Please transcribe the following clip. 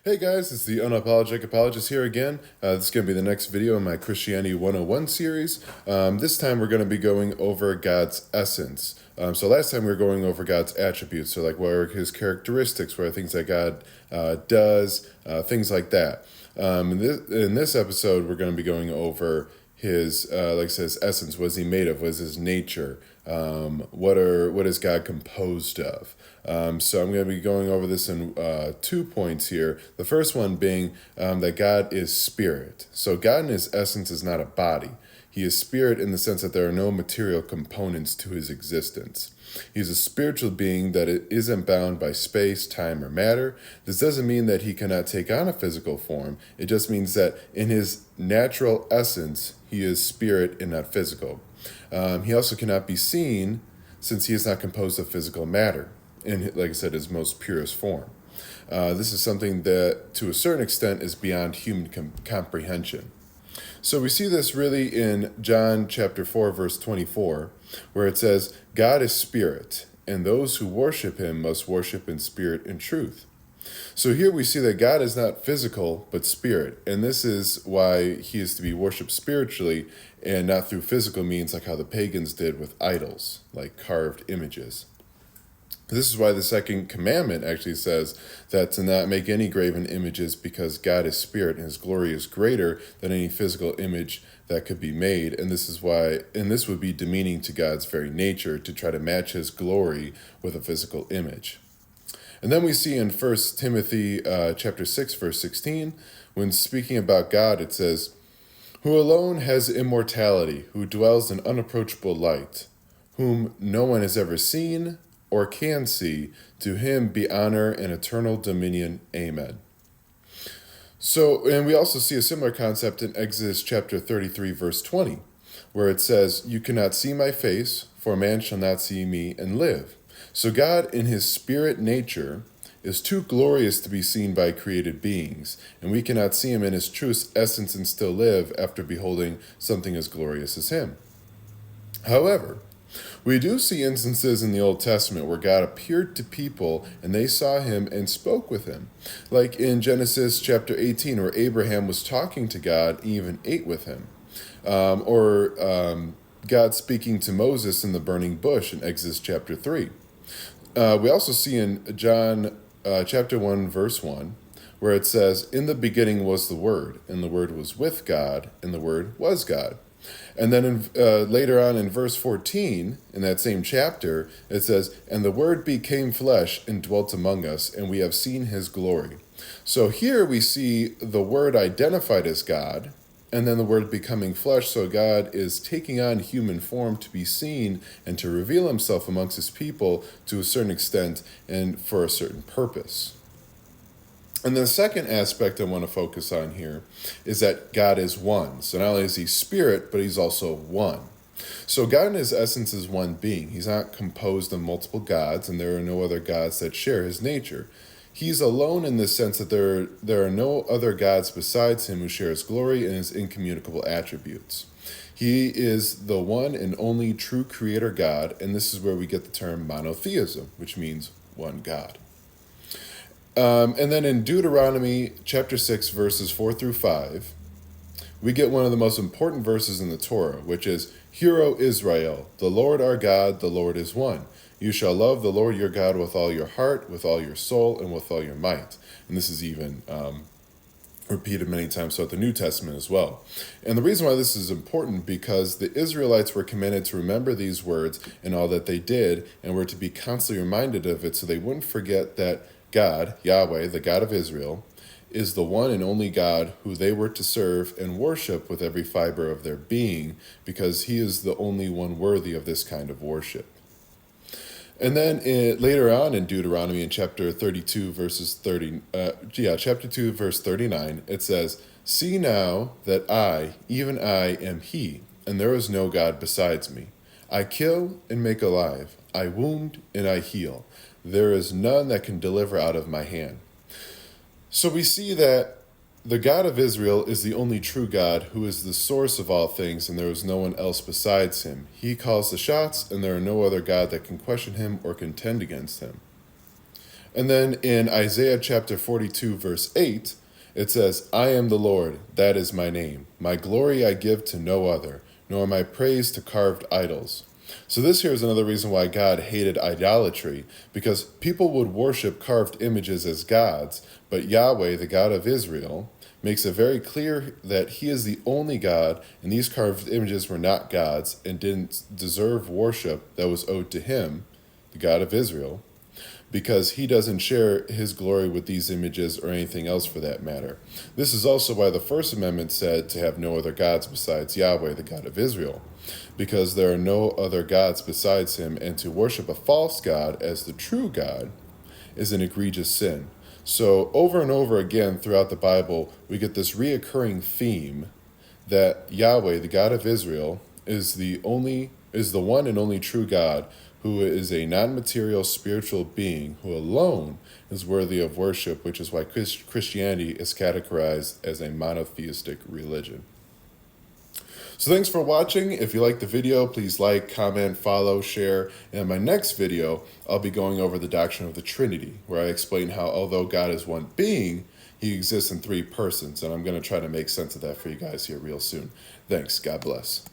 Hey guys, it's the Unapologetic Apologist here again. This is going to be the next video in my Christianity 101 series. This time we're going to be going over God's essence. So last time we were going over God's attributes, so like what are his characteristics, what are things that God does, things like that. In this episode, we're going to be going over his, like I said, his essence. What is he made of? What is his nature? What is God composed of? So I'm going to be going over this in 2 points here. The first one being that God is spirit. So God in his essence is not a body. He is spirit in the sense that there are no material components to his existence. He's a spiritual being that isn't bound by space, time, or matter. This doesn't mean that he cannot take on a physical form. It just means that in his natural essence, he is spirit and not physical. He also cannot be seen since he is not composed of physical matter in, like I said, his most purest form. This is something that, to a certain extent, is beyond human comprehension. So we see this really in John chapter 4, verse 24, where it says, God is spirit, and those who worship him must worship in spirit and truth. So here we see that God is not physical, but spirit. And this is why he is to be worshipped spiritually and not through physical means like how the pagans did with idols, like carved images. This is why the second commandment actually says that to not make any graven images because God is spirit and his glory is greater than any physical image that could be made. And this would be demeaning to God's very nature to try to match his glory with a physical image. And then we see in 1 Timothy chapter 6, verse 16, when speaking about God, it says, who alone has immortality, who dwells in unapproachable light, whom no one has ever seen or can see, to him be honor and eternal dominion. Amen. So, and we also see a similar concept in Exodus chapter 33, verse 20, where it says, you cannot see my face, for man shall not see me and live. So God in his spirit nature is too glorious to be seen by created beings, and we cannot see him in his truest essence and still live after beholding something as glorious as him. However, we do see instances in the Old Testament where God appeared to people and they saw him and spoke with him. Like in Genesis chapter 18, where Abraham was talking to God and even ate with him. Or God speaking to Moses in the burning bush in Exodus chapter 3. We also see in John chapter 1, verse 1, where it says, in the beginning was the Word, and the Word was with God, and the Word was God. And then later on in verse 14, in that same chapter, it says, and the Word became flesh and dwelt among us, and we have seen his glory. So here we see the Word identified as God, and then the Word becoming flesh, so God is taking on human form to be seen and to reveal himself amongst his people to a certain extent and for a certain purpose. And the second aspect I want to focus on here is that God is one. So not only is he spirit, but he's also one. So God in his essence is one being. He's not composed of multiple gods, and there are no other gods that share his nature. He's alone in the sense that there are no other gods besides him who share his glory and his incommunicable attributes. He is the one and only true creator God, and this is where we get the term monotheism, which means one God. And then in Deuteronomy chapter 6, verses 4 through 5, we get one of the most important verses in the Torah, which is, Hear, O Israel, the Lord our God, the Lord is one. You shall love the Lord your God with all your heart, with all your soul, and with all your might. And this is even repeated many times throughout the New Testament as well. And the reason why this is important, because the Israelites were commanded to remember these words and all that they did, and were to be constantly reminded of it so they wouldn't forget that God, Yahweh, the God of Israel, is the one and only God who they were to serve and worship with every fiber of their being, because he is the only one worthy of this kind of worship. And then later on in Deuteronomy in chapter 32, chapter 2, verse 39, it says, See now that I, even I, am he, and there is no God besides me. I kill and make alive. I wound and I heal. There is none that can deliver out of my hand. So we see that the God of Israel is the only true God who is the source of all things, and there is no one else besides him. He calls the shots, and there are no other God that can question him or contend against him. And then in Isaiah chapter 42, verse 8, it says, I am the Lord, that is my name. My glory I give to no other, nor my praise to carved idols. So this here is another reason why God hated idolatry, because people would worship carved images as gods, but Yahweh, the God of Israel, makes it very clear that he is the only God, and these carved images were not gods and didn't deserve worship that was owed to him, the God of Israel, because he doesn't share his glory with these images or anything else for that matter. This is also why the First Amendment said to have no other gods besides Yahweh, the God of Israel, because there are no other gods besides him, and to worship a false god as the true God is an egregious sin. So over and over again throughout the Bible, we get this reoccurring theme that Yahweh, the God of Israel, is the one and only true God, who is a non-material spiritual being who alone is worthy of worship, which is why Christianity is categorized as a monotheistic religion. So thanks for watching. If you liked the video, please like, comment, follow, share. And in my next video, I'll be going over the doctrine of the Trinity, where I explain how although God is one being, he exists in three persons. And I'm going to try to make sense of that for you guys here real soon. Thanks. God bless.